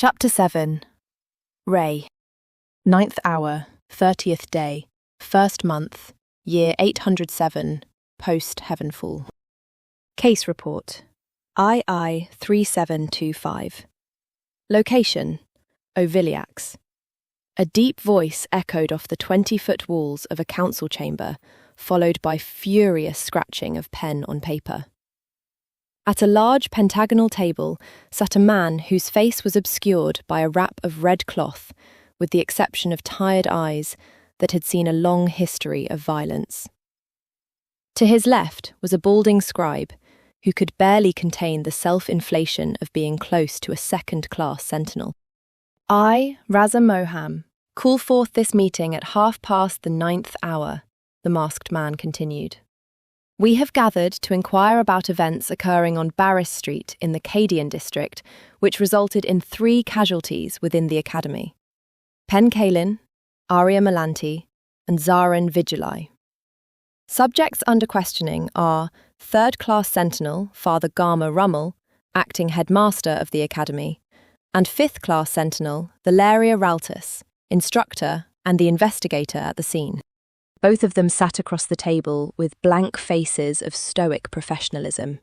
Chapter 7. Ray. 9th hour, 30th day, 1st month, year 807, post-Heavenfall. Case report. II 3725. Location. Ovyliax. A deep voice echoed off the 20-foot walls of a council chamber, followed by furious scratching of pen on paper. At a large pentagonal table sat a man whose face was obscured by a wrap of red cloth, with the exception of tired eyes that had seen a long history of violence. To his left was a balding scribe who could barely contain the self-inflation of being close to a second-class sentinel. I, Raza Moham, call forth this meeting at 9:30 hour, the masked man continued. We have gathered to inquire about events occurring on Barris Street in the Cadian district, which resulted in 3 casualties within the Academy. Pen Kalin, Ariya Malanti, and Zaran Vigili. Subjects under questioning are third-class sentinel Father Garma Rummel, acting headmaster of the Academy, and fifth-class sentinel Valeria Raltus, instructor and the investigator at the scene. Both of them sat across the table with blank faces of stoic professionalism.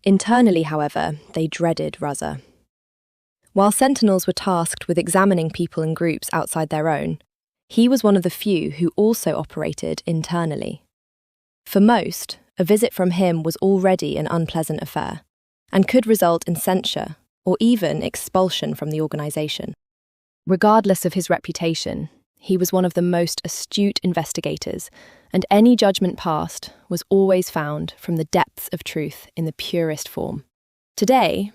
Internally, however, they dreaded Raza. While sentinels were tasked with examining people in groups outside their own, he was one of the few who also operated internally. For most, a visit from him was already an unpleasant affair, and could result in censure or even expulsion from the organisation. Regardless of his reputation, he was one of the most astute investigators, and any judgment passed was always found from the depths of truth in the purest form. Today,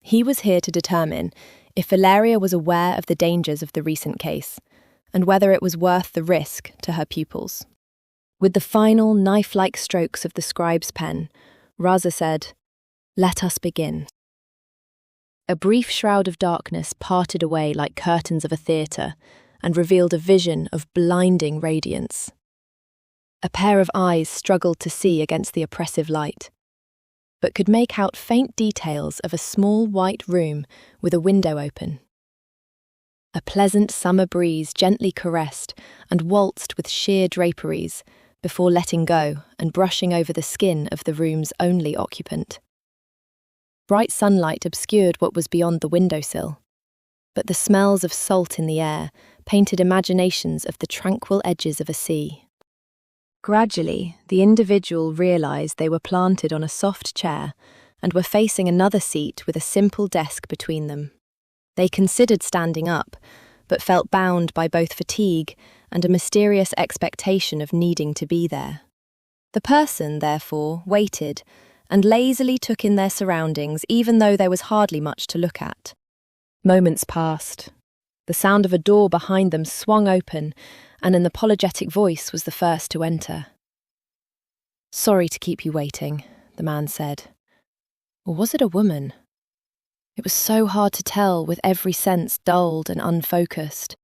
he was here to determine if Valeria was aware of the dangers of the recent case, and whether it was worth the risk to her pupils. With the final knife-like strokes of the scribe's pen, Raza said, "Let us begin." A brief shroud of darkness parted away like curtains of a theatre, and revealed a vision of blinding radiance. A pair of eyes struggled to see against the oppressive light, but could make out faint details of a small white room with a window open. A pleasant summer breeze gently caressed and waltzed with sheer draperies before letting go and brushing over the skin of the room's only occupant. Bright sunlight obscured what was beyond the windowsill, but the smells of salt in the air painted imaginations of the tranquil edges of a sea. Gradually, the individual realised they were planted on a soft chair and were facing another seat with a simple desk between them. They considered standing up, but felt bound by both fatigue and a mysterious expectation of needing to be there. The person, therefore, waited and lazily took in their surroundings, even though there was hardly much to look at. Moments passed. The sound of a door behind them swung open, and an apologetic voice was the first to enter. "Sorry to keep you waiting," the man said. Or was it a woman? It was so hard to tell, with every sense dulled and unfocused.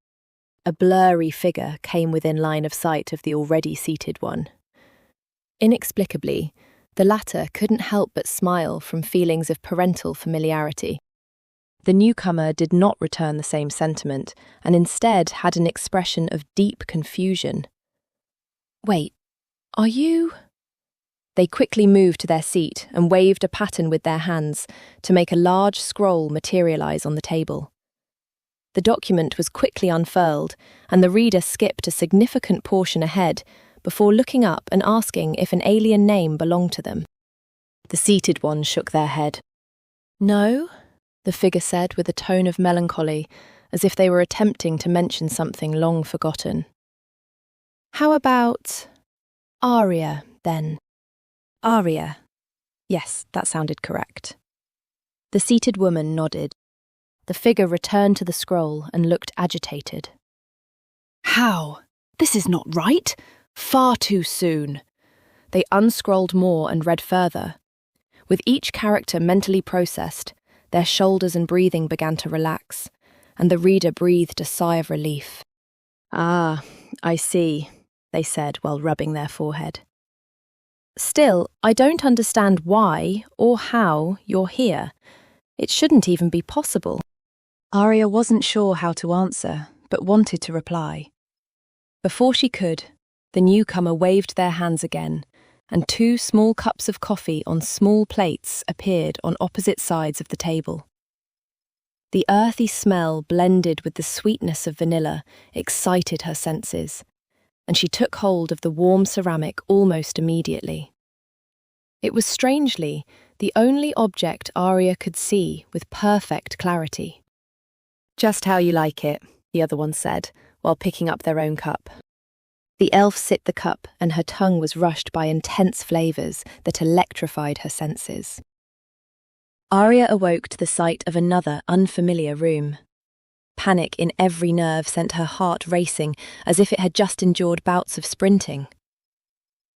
A blurry figure came within line of sight of the already seated one. Inexplicably, the latter couldn't help but smile from feelings of parental familiarity. The newcomer did not return the same sentiment, and instead had an expression of deep confusion. "Wait, are you—" They quickly moved to their seat and waved a pattern with their hands to make a large scroll materialise on the table. The document was quickly unfurled, and the reader skipped a significant portion ahead before looking up and asking if an alien name belonged to them. The seated one shook their head. "No," the figure said with a tone of melancholy, as if they were attempting to mention something long forgotten. "How about Ariya, then?" "Ariya. Yes, that sounded correct." The seated woman nodded. The figure returned to the scroll and looked agitated. "How? This is not right. Far too soon." They unscrolled more and read further. With each character mentally processed, their shoulders and breathing began to relax, and the reader breathed a sigh of relief. "Ah, I see," they said while rubbing their forehead. "Still, I don't understand why or how you're here. It shouldn't even be possible." Ariya wasn't sure how to answer, but wanted to reply. Before she could, the newcomer waved their hands again, and 2 small cups of coffee on small plates appeared on opposite sides of the table. The earthy smell blended with the sweetness of vanilla excited her senses, and she took hold of the warm ceramic almost immediately. It was strangely the only object Ariya could see with perfect clarity. "Just how you like it," the other one said, while picking up their own cup. The elf sipped the cup, and her tongue was rushed by intense flavours that electrified her senses. Ariya awoke to the sight of another unfamiliar room. Panic in every nerve sent her heart racing as if it had just endured bouts of sprinting.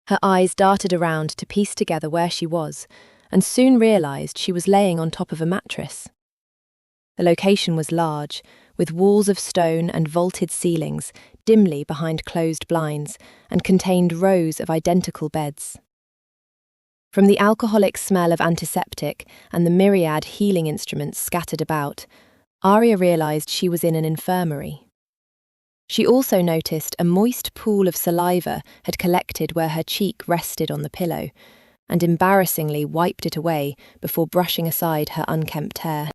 Her eyes darted around to piece together where she was, and soon realised she was laying on top of a mattress. The location was large, with walls of stone and vaulted ceilings, dimly behind closed blinds, and contained rows of identical beds. From the alcoholic smell of antiseptic and the myriad healing instruments scattered about, Ariya realised she was in an infirmary. She also noticed a moist pool of saliva had collected where her cheek rested on the pillow, and embarrassingly wiped it away before brushing aside her unkempt hair.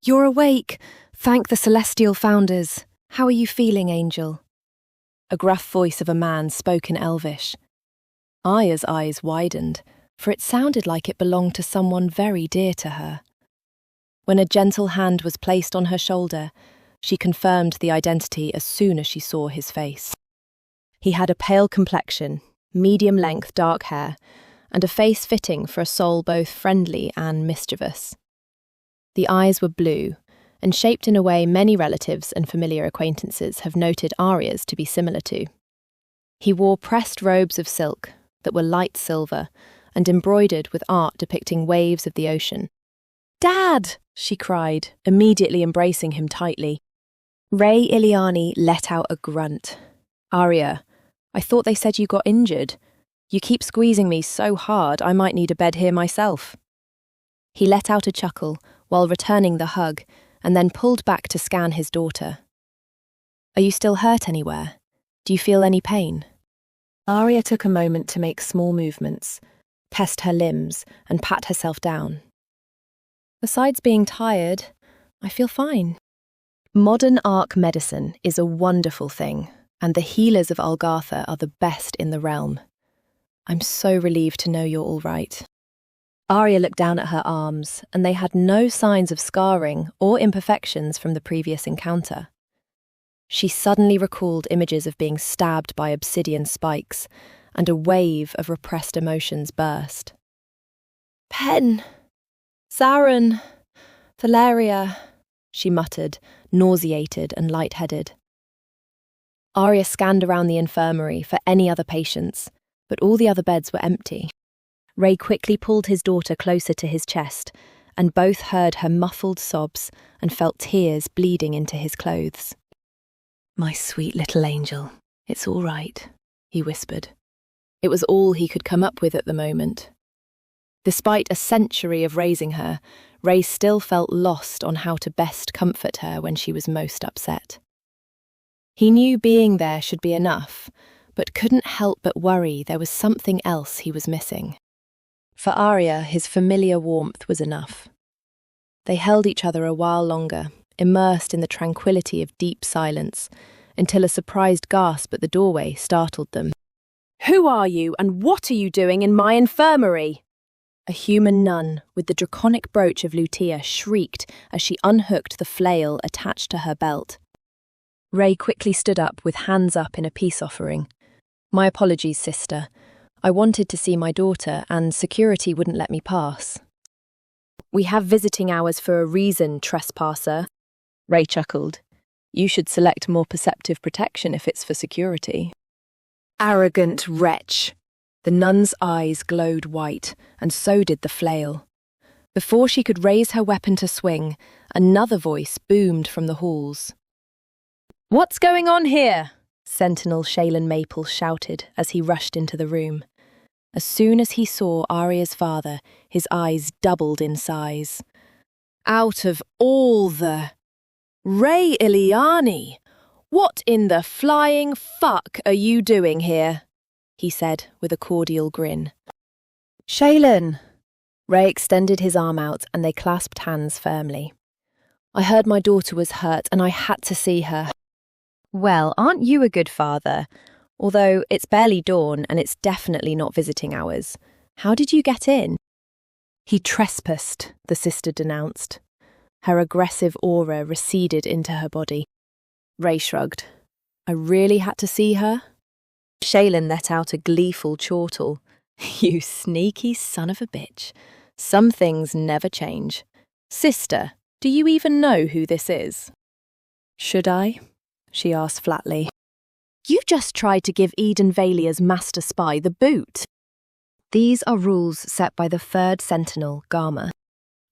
"You're awake! Thank the celestial founders! How are you feeling, Angel?" A gruff voice of a man spoke in Elvish. Ariya's eyes widened, for it sounded like it belonged to someone very dear to her. When a gentle hand was placed on her shoulder, she confirmed the identity as soon as she saw his face. He had a pale complexion, medium-length dark hair, and a face fitting for a soul both friendly and mischievous. The eyes were blue, and shaped in a way many relatives and familiar acquaintances have noted Ariya's to be similar to. He wore pressed robes of silk that were light silver and embroidered with art depicting waves of the ocean. "Dad!" she cried, immediately embracing him tightly. Ray Iliani let out a grunt. "Ariya, I thought they said you got injured. You keep squeezing me so hard I might need a bed here myself." He let out a chuckle while returning the hug, and then pulled back to scan his daughter. "Are you still hurt anywhere? Do you feel any pain?" Ariya took a moment to make small movements, test her limbs, and pat herself down. "Besides being tired, I feel fine." Modern Arc medicine is a wonderful thing, and the healers of Algartha are the best in the realm. "I'm so relieved to know you're all right." Ariya looked down at her arms, and they had no signs of scarring or imperfections from the previous encounter. She suddenly recalled images of being stabbed by obsidian spikes, and a wave of repressed emotions burst. "Pen! Zarin! Valeria!" she muttered, nauseated and lightheaded. Ariya scanned around the infirmary for any other patients, but all the other beds were empty. Ray quickly pulled his daughter closer to his chest, and both heard her muffled sobs and felt tears bleeding into his clothes. "My sweet little angel, it's all right," he whispered. It was all he could come up with at the moment. Despite a century of raising her, Ray still felt lost on how to best comfort her when she was most upset. He knew being there should be enough, but couldn't help but worry there was something else he was missing. For Ariya, his familiar warmth was enough. They held each other a while longer, immersed in the tranquility of deep silence, until a surprised gasp at the doorway startled them. "Who are you, and what are you doing in my infirmary?" A human nun with the draconic brooch of Lutia shrieked as she unhooked the flail attached to her belt. Ray quickly stood up with hands up in a peace offering. "My apologies, sister. I wanted to see my daughter, and security wouldn't let me pass." "We have visiting hours for a reason, trespasser," Ray chuckled. "You should select more perceptive protection if it's for security." "Arrogant wretch!" The nun's eyes glowed white, and so did the flail. Before she could raise her weapon to swing, another voice boomed from the halls. "What's going on here?" Sentinel Shaylin Maple shouted as he rushed into the room. As soon as he saw Ariya's father, his eyes doubled in size. "Out of all the..." Ray Iliani, what in the flying fuck are you doing here? He said with a cordial grin. Shaylin. Ray extended his arm out and they clasped hands firmly. I heard my daughter was hurt and I had to see her. Well, aren't you a good father? Although it's barely dawn and it's definitely not visiting hours. How did you get in? He trespassed, the sister denounced. Her aggressive aura receded into her body. Ray shrugged. I really had to see her? Shaylin let out a gleeful chortle. You sneaky son of a bitch. Some things never change. Sister, do you even know who this is? Should I? She asked flatly. You just tried to give Eden Valia's master spy the boot. These are rules set by the third Sentinel, Garma.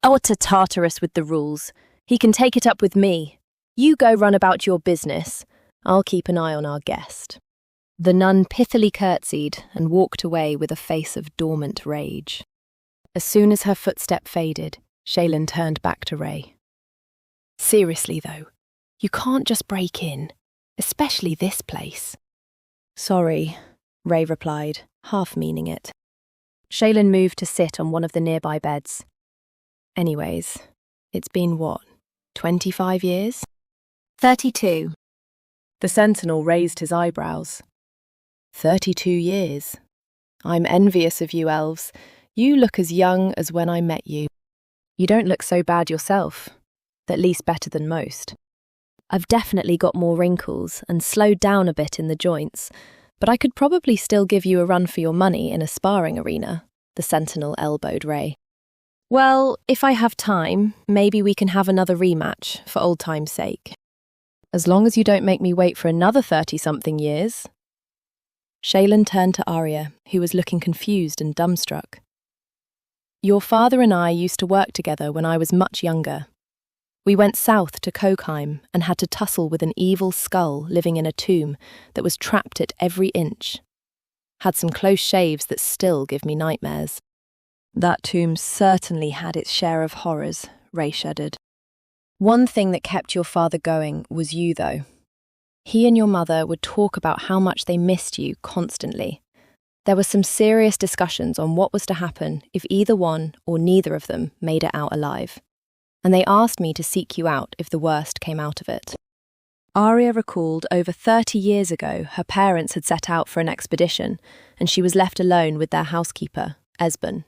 Oh, to Tartarus with the rules. He can take it up with me. You go run about your business. I'll keep an eye on our guest. The nun pithily curtsied and walked away with a face of dormant rage. As soon as her footstep faded, Shaylin turned back to Ray. Seriously, though, you can't just break in, especially this place. Sorry, Ray replied, half meaning it. Shaylin moved to sit on one of the nearby beds. Anyways, it's been what, 25 years? 32. The Sentinel raised his eyebrows. 32 years. I'm envious of you, elves. You look as young as when I met you. You don't look so bad yourself, at least better than most. I've definitely got more wrinkles and slowed down a bit in the joints, but I could probably still give you a run for your money in a sparring arena, the Sentinel elbowed Ray. Well, if I have time, maybe we can have another rematch, for old time's sake. As long as you don't make me wait for another 30-something years. Shaylin turned to Ariya, who was looking confused and dumbstruck. Your father and I used to work together when I was much younger. We went south to Kokheim and had to tussle with an evil skull living in a tomb that was trapped at every inch. Had some close shaves that still give me nightmares. That tomb certainly had its share of horrors, Ray shuddered. One thing that kept your father going was you, though. He and your mother would talk about how much they missed you constantly. There were some serious discussions on what was to happen if either one or neither of them made it out alive. And they asked me to seek you out if the worst came out of it. Ariya recalled over 30 years ago her parents had set out for an expedition and she was left alone with their housekeeper, Esben.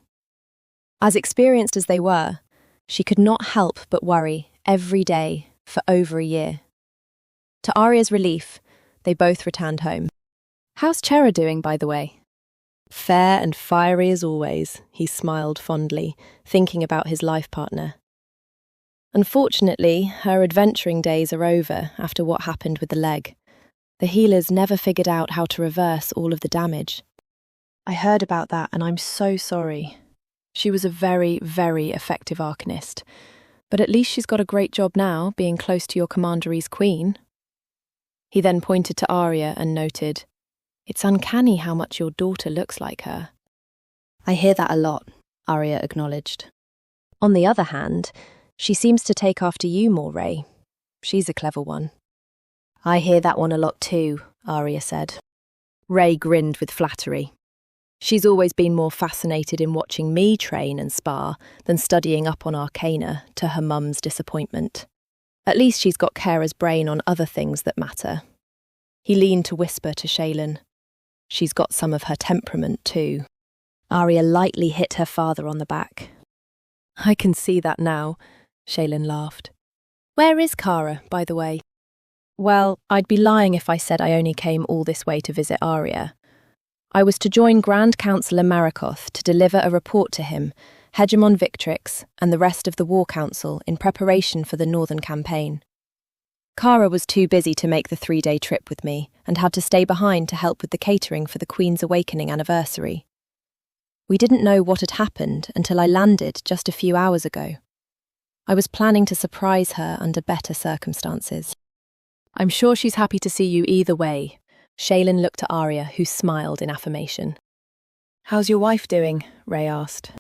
As experienced as they were, she could not help but worry every day for over a year. To Ariya's relief, they both returned home. How's Chera doing, by the way? Fair and fiery as always, he smiled fondly, thinking about his life partner. Unfortunately, her adventuring days are over after what happened with the leg. The healers never figured out how to reverse all of the damage. I heard about that and I'm so sorry. She was a very, very effective arcanist. But at least she's got a great job now, being close to your commandery's queen. He then pointed to Ariya and noted, It's uncanny how much your daughter looks like her. I hear that a lot, Ariya acknowledged. On the other hand, she seems to take after you more, Ray. She's a clever one. I hear that one a lot too, Ariya said. Ray grinned with flattery. She's always been more fascinated in watching me train and spar than studying up on arcana, to her mum's disappointment. At least she's got Kara's brain on other things that matter. He leaned to whisper to Shaylin. She's got some of her temperament too. Ariya lightly hit her father on the back. I can see that now, Shaylin laughed. Where is Kara, by the way? Well, I'd be lying if I said I only came all this way to visit Ariya. I was to join Grand Councillor Marikoth to deliver a report to him, Hegemon Victrix, and the rest of the War Council in preparation for the Northern Campaign. Kara was too busy to make the 3-day trip with me and had to stay behind to help with the catering for the Queen's Awakening anniversary. We didn't know what had happened until I landed just a few hours ago. I was planning to surprise her under better circumstances. I'm sure she's happy to see you either way. Shaylin looked at Ariya, who smiled in affirmation. How's your wife doing? Ray asked.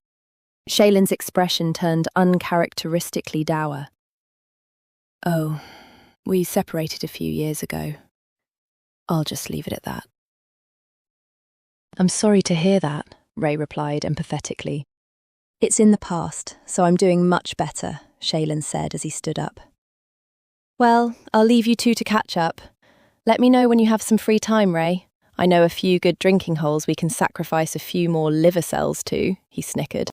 Shaylin's expression turned uncharacteristically dour. Oh, We separated a few years ago. I'll just leave it at that. I'm sorry to hear that, Ray replied empathetically. It's in the past, so I'm doing much better, Shaylin said as he stood up. Well, I'll leave you two to catch up. Let me know when you have some free time, Ray. I know a few good drinking holes we can sacrifice a few more liver cells to, he snickered.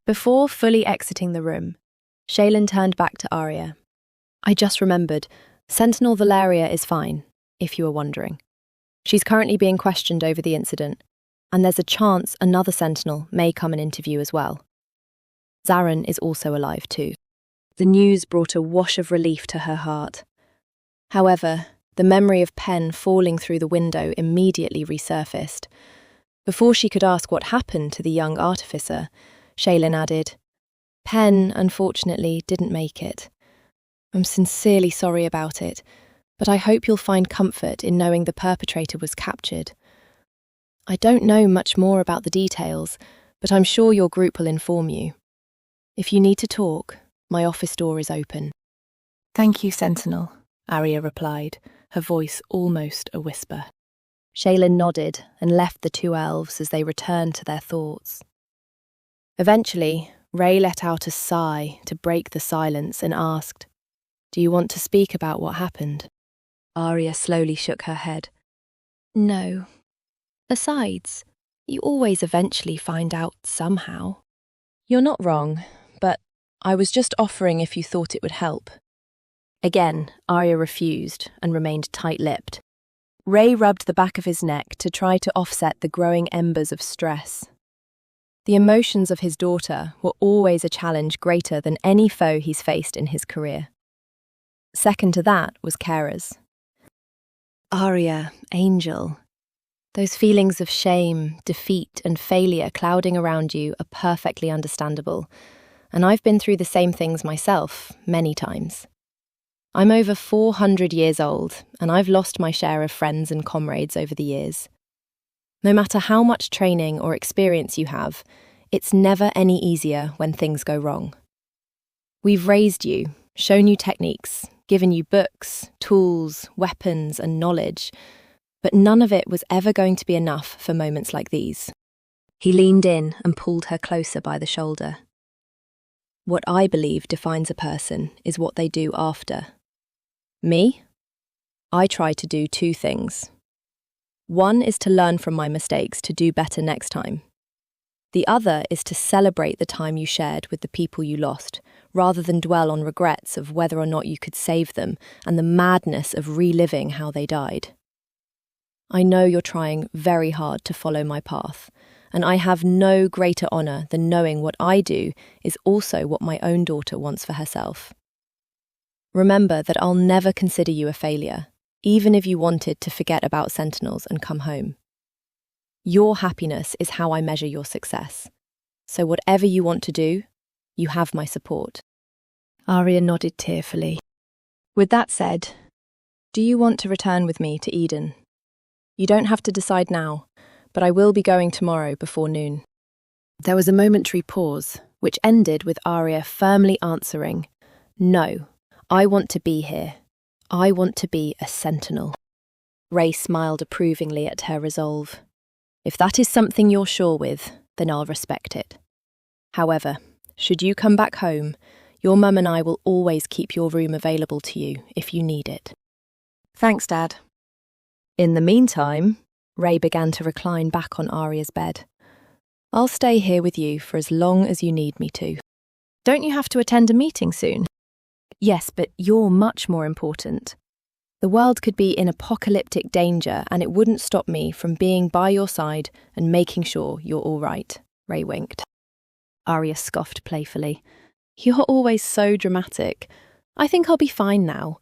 Before fully exiting the room, Shaylin turned back to Ariya. I just remembered, Sentinel Valeria is fine, if you were wondering. She's currently being questioned over the incident, and there's a chance another Sentinel may come and interview as well. Zarin is also alive too. The news brought a wash of relief to her heart. However, the memory of Pen falling through the window immediately resurfaced. Before she could ask what happened to the young artificer, Shaylin added, Pen, unfortunately, didn't make it. I'm sincerely sorry about it, but I hope you'll find comfort in knowing the perpetrator was captured. I don't know much more about the details, but I'm sure your group will inform you. If you need to talk, my office door is open. Thank you, Sentinel, Ariya replied, her voice almost a whisper. Shaylin nodded and left the two elves as they returned to their thoughts. Eventually, Ray let out a sigh to break the silence and asked, Do you want to speak about what happened? Ariya slowly shook her head. No. Besides, you always eventually find out somehow. You're not wrong, but I was just offering if you thought it would help. Again, Ariya refused and remained tight-lipped. Ray rubbed the back of his neck to try to offset the growing embers of stress. The emotions of his daughter were always a challenge greater than any foe he's faced in his career. Second to that was Kara's. Ariya, Angel. Those feelings of shame, defeat, and failure clouding around you are perfectly understandable, and I've been through the same things myself, many times. I'm over 400 years old, and I've lost my share of friends and comrades over the years. No matter how much training or experience you have, it's never any easier when things go wrong. We've raised you, shown you techniques, given you books, tools, weapons, and knowledge, but none of it was ever going to be enough for moments like these. He leaned in and pulled her closer by the shoulder. What I believe defines a person is what they do after. Me? I try to do two things. One is to learn from my mistakes to do better next time. The other is to celebrate the time you shared with the people you lost, rather than dwell on regrets of whether or not you could save them and the madness of reliving how they died. I know you're trying very hard to follow my path, and I have no greater honour than knowing what I do is also what my own daughter wants for herself. Remember that I'll never consider you a failure, even if you wanted to forget about Sentinels and come home. Your happiness is how I measure your success, so whatever you want to do, you have my support. Ariya nodded tearfully. With that said, do you want to return with me to Eden? You don't have to decide now, but I will be going tomorrow before noon. There was a momentary pause, which ended with Ariya firmly answering, No, I want to be here. I want to be a Sentinel. Ray smiled approvingly at her resolve. If that is something you're sure with, then I'll respect it. However, should you come back home, your mum and I will always keep your room available to you if you need it. Thanks, Dad. In the meantime, Ray began to recline back on Ariya's bed. I'll stay here with you for as long as you need me to. Don't you have to attend a meeting soon? Yes, but you're much more important. The world could be in apocalyptic danger and it wouldn't stop me from being by your side and making sure you're all right, Ray winked. Ariya scoffed playfully. You're always so dramatic. I think I'll be fine now.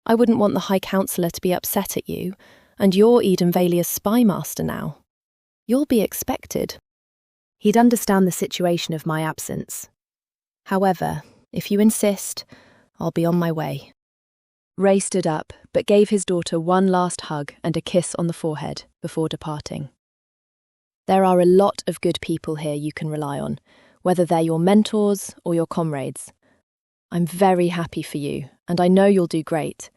I wouldn't want the High Counselor to be upset at you, and you're Eden Valia's spy master now. You'll be expected. He'd understand the situation of my absence. However, if you insist, I'll be on my way. Ray stood up, but gave his daughter one last hug and a kiss on the forehead before departing. There are a lot of good people here you can rely on, whether they're your mentors or your comrades. I'm very happy for you, and I know you'll do great,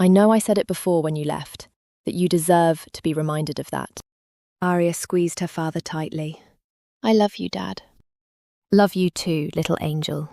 I know I said it before when you left, that you deserve to be reminded of that. Ariya squeezed her father tightly. I love you, Dad. Love you too, little angel.